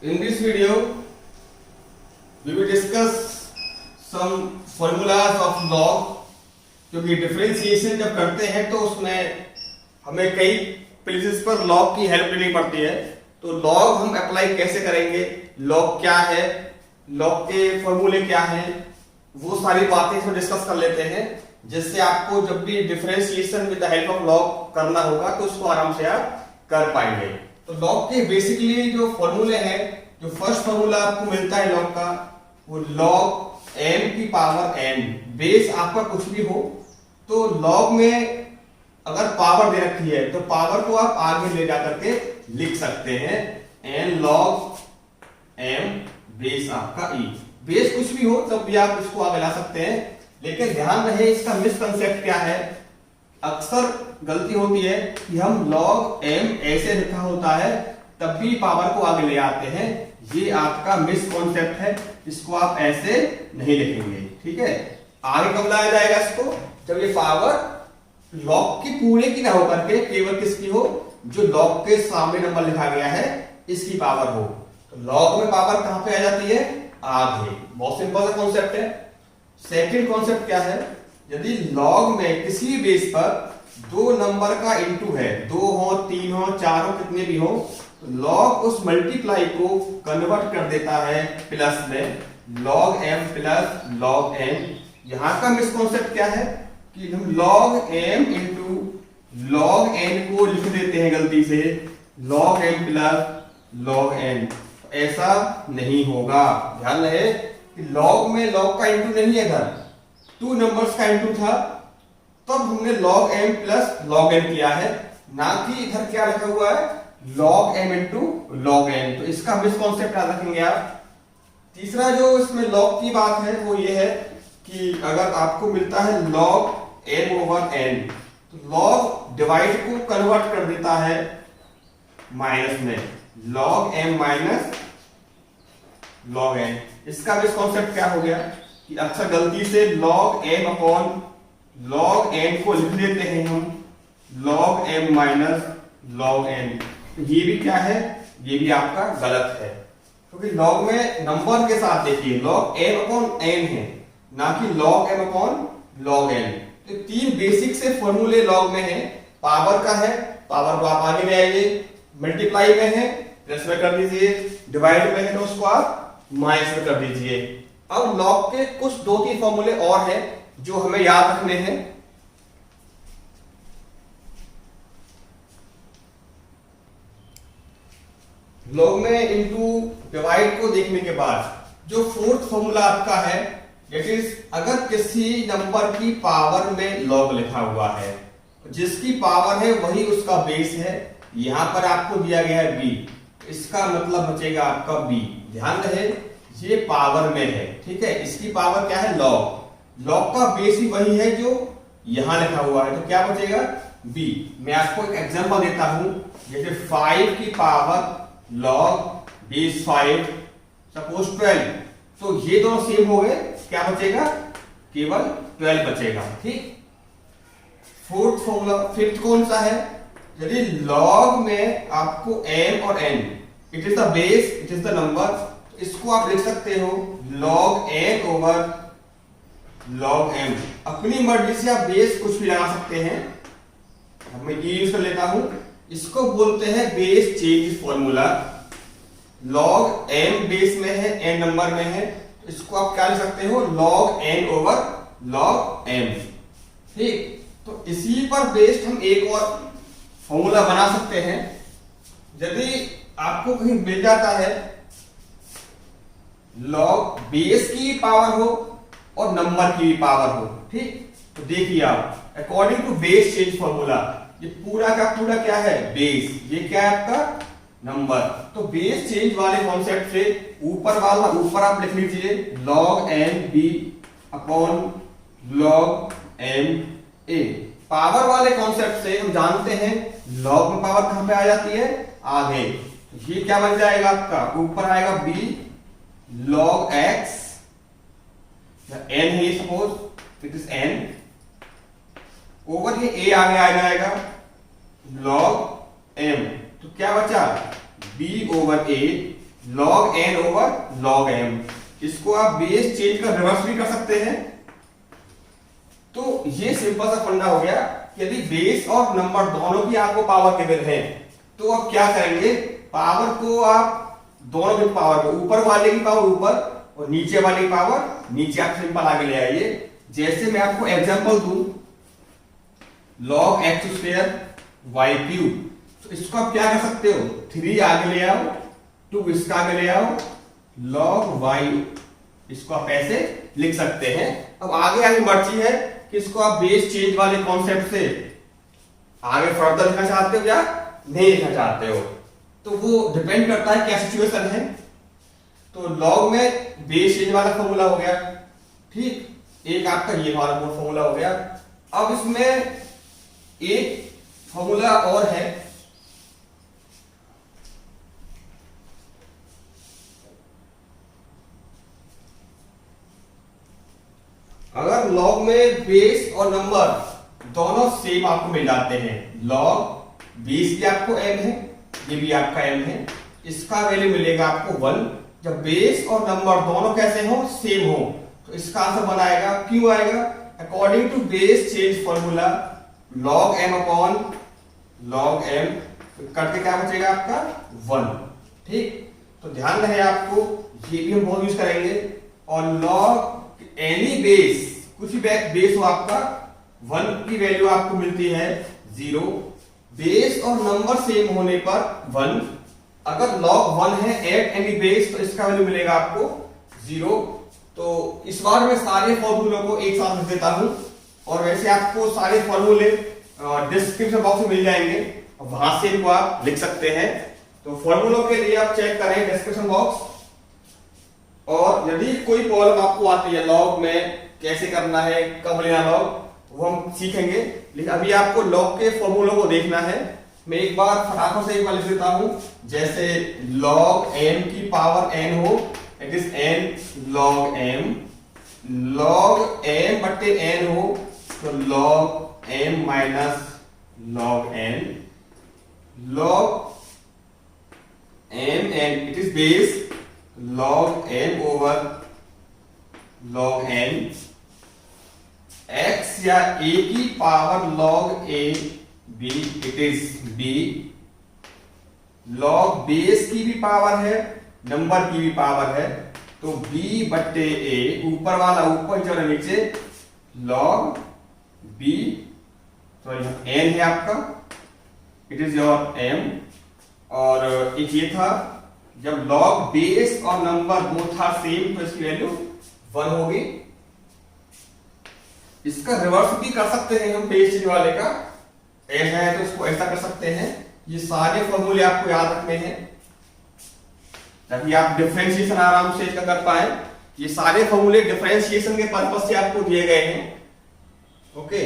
In this video, we will discuss some formulas of log. क्योंकि differentiation जब करते हैं तो उसमें हमें कई प्लेसेस पर लॉग की हेल्प लेनी पड़ती है। तो लॉग हम अप्लाई कैसे करेंगे, लॉग क्या है, लॉग के फॉर्मूले क्या हैं, वो सारी बातें इसमें डिस्कस कर लेते हैं, जिससे आपको जब भी differentiation with the help of log करना होगा तो उसको आराम से आप कर पाएंगे। तो लॉग के बेसिकली जो फॉर्मूले हैं, जो फर्स्ट फॉर्मूला आपको मिलता है लॉग का, वो लॉग m की पावर n। बेस आपका कुछ भी हो तो लॉग में अगर पावर दे रखी है तो पावर को आप आगे ले जाकर के लिख सकते हैं n log m बेस आपका e। बेस कुछ भी हो तब भी आप इसको आगे ला सकते हैं, लेकिन ध्यान रहे इसका मिसकंसेप्ट क्या है। अक्सर गलती होती है कि हम log m ऐसे लिखा होता है तब भी पावर को आगे ले आते हैं। ये आपका मिसकॉन्सेप्ट है, इसको आप ऐसे नहीं लिखेंगे, ठीक है। आगे कब लाया जाएगा इसको, जब ये पावर लॉग की पूरे की ना हो करके केवल किसकी हो, जो लॉग के सामने नंबर लिखा गया है इसकी पावर हो। तो लॉग में पावर कहां पे आ जाती है, आगे। बहुत सिंपल सा कॉन्सेप्ट है। सेकंड कॉन्सेप्ट क्या है, यदि लॉग में किसी बेस पर दो नंबर का इंटू है, 2 हो 3 हो 4 हो कितने भी हो, तो लॉग उस मल्टीप्लाई को कन्वर्ट कर देता है प्लस में, log m plus log n। यहां का मिसकॉन्सेप्ट क्या है कि हम log m into log n को लिख देते हैं गलती से log m plus log n। ऐसा नहीं होगा। ध्यान रहे कि log में log का इंटू नहीं है, इधर 2 नंबर्स का इंटू था तब हमने log m plus log n किया है, ना कि इधर क्या लिखा हुआ है log m into log n। तो इसका मिसकॉन्सेप्ट याद रखेंगे आप। तीसरा जो इसमें log की बात है वो ये है कि अगर आपको मिलता है log m ओवर n, तो log डिवाइड को कन्वर्ट कर देता है माइनस में, log m minus log n। इसका मिसकॉन्सेप्ट क्या हो गया कि अक्सर गलती से log m upon log n को लिख देते हैं हम log m minus log n। ये भी क्या है, ये भी आपका गलत है, क्योंकि लॉग में नंबर के साथ देखिए log m अपॉन n है, ना कि log m upon log n। तो 3 बेसिक से फॉर्मूले लॉग में है। पावर का है, पावर को आप आगे ले आइए, मल्टीप्लाई में है प्लस में कर दीजिए, डिवाइड में है तो उसको आप माइनस में कर दीजिए। अब लॉग के कुछ 2-3 फॉर्मूले और हैं जो हमें याद रखने हैं। लॉग में इंटू डिवाइड को देखने के बाद जो फोर्थ फॉर्मूला आपका है, दैट इज अगर किसी नंबर की पावर में लॉग लिखा हुआ है, जिसकी पावर है वही उसका बेस है। यहां पर आपको दिया गया है b, इसका मतलब बचेगा आपका b। ध्यान रहे ये पावर में है, ठीक है। इसकी पावर क्या है, लॉग। लॉग का बेस ही वही है जो यहां लिखा हुआ है, तो क्या बचेगा b। मैं आपको एक एग्जांपल देता हूं, जैसे 5 की पावर log बेस 5 सपोज 12, तो ये दोनों सेम हो गए, क्या बचेगा, केवल 12 बचेगा, ठीक। फोर्थ फॉर्मूला, फिफ्थ कौन सा है, यदि log में आपको m और n, it is the base, it is the number, इसको आप लिख सकते हो log n over log m। अपनी मर्जी से आप बेस कुछ भी लगा सकते हैं, मैं ये यूज कर लेता हूं, इसको बोलते हैं base change formula. log m base में है, n नंबर में है, इसको आप क्या लिख सकते हो, log n over log m, ठीक। तो इसी पर बेस्ड हम एक और फॉर्मूला बना सकते हैं। यदि आपको कहीं मिल जाता है log बेस की पावर हो और नंबर की पावर हो, ठीक, तो देखिए आप according to base change formula, ये पूरा का पूरा क्या है, बेस, ये क्या है आपका नंबर। तो बेस चेंज वाले कॉन्सेप्ट से ऊपर वाला ऊपर आप लिख लीजिए log m b upon log m a। Power वाले कॉन्सेप्ट से हम जानते हैं log में पावर कहां पे आ जाती है, आगे। ये क्या बन जाएगा आपका, ऊपर आएगा b log x, n है suppose it is n, over ये a आगे आ जाएगा log m। तो क्या बचा b over a log n over log m। इसको आप बेस चेंज का रिवर्स भी कर सकते हैं। तो ये सिंपल सा फंडा हो गया कि यदि बेस और नंबर दोनों की आपको पावर गिवन है तो आप क्या करेंगे, पावर को आप दोनों की पावर को, ऊपर वाले की पावर ऊपर और नीचे वाले की पावर नीचे, आप सिंपल आगे ले आइए। जैसे मैं आपको एग्जांपल दूं, log x square y cube, तो इसको आप क्या कर सकते हो, 3 आगे ले आओ, 2 इसका आगे ले आओ, log y, इसको आप ऐसे लिख सकते हैं। अब आगे आगे मर्जी है कि इसको आप बेस चेंज वाले कॉन्सेप्ट से आगे फर्दर लिखना चाहते हो या नहीं लिखना चाहते हो, तो वो डिपेंड करता है क्या सिचुएशन है। तो लॉग में बेस चेंज वाला फॉर्मूला हो गया, ठीक, एक आपका ये वाला फॉर्मूला हो गया। अब इसमें एक फॉर्मूला और है, अगर लॉग में बेस और नंबर दोनों सेम आपको मिल जाते हैं, लॉग बेस भी आपको m है, ये भी आपका m है, इसका वैल्यू मिलेगा आपको 1। जब बेस और नंबर दोनों कैसे हो, सेम हो, तो इसका आंसर बनाएगा, क्यों आएगा, according to base change formula log m upon log m, करके क्या बचेगा आपका 1, ठीक। तो ध्यान रहे आपको, ये भी हम बहुत यूज करेंगे। और log एनी बेस, कुछ भी बेस हो आपका, 1 की वैल्यू आपको मिलती है 0। बेस और नंबर सेम होने पर 1, अगर log 1 है एट एनी बेस, तो इसका वैल्यू मिलेगा आपको 0। तो इस बार मैं सारे फॉर्मूलों को एक साथ लिख देता हूं, और वैसे आपको सारे फॉर्मूले डिस्क्रिप्शन बॉक्स में मिल जाएंगे, वहां से इनको आप लिख सकते हैं। तो फॉर्मूलों के लिए आप चेक करें डिस्क्रिप्शन बॉक्स। और यदि कोई प्रॉब्लम आपको आती है लॉग में कैसे करना है, कब लेना लॉग, वो हम सीखेंगे। लेकिन अभी आपको लॉग के फॉर्मूलों को देखना है। मैं एक बार फटाफट से एक बार लिख देता हूं, जैसे log m की पावर n हो, it is n log m, log m बट्टे n हो तो log m minus log n, log m and it is base log m over log n, x या a की power log a b, it is b, log base की भी power है, number की भी पावर है, तो b बट्टे a, ऊपर वाला ऊपर चलो नीचे, log b, सॉरी n है आपका, इट इज योर m। और एक ये था, जब log बेस और नंबर बोथ आर सेम तो इसकी वैल्यू 1 होगी। इसका रिवर्स भी कर सकते हैं हम बेस चेंज वाले का, ऐसा है तो इसको ऐसा कर सकते हैं। ये सारे फॉर्मूले आपको याद रखने हैं ताकि आप डिफरेंशिएशन आराम से इसका कर पाए। ये सारे फॉर्मूले डिफरेंशिएशन के पर्पस से आपको दिए गए हैं, ओके।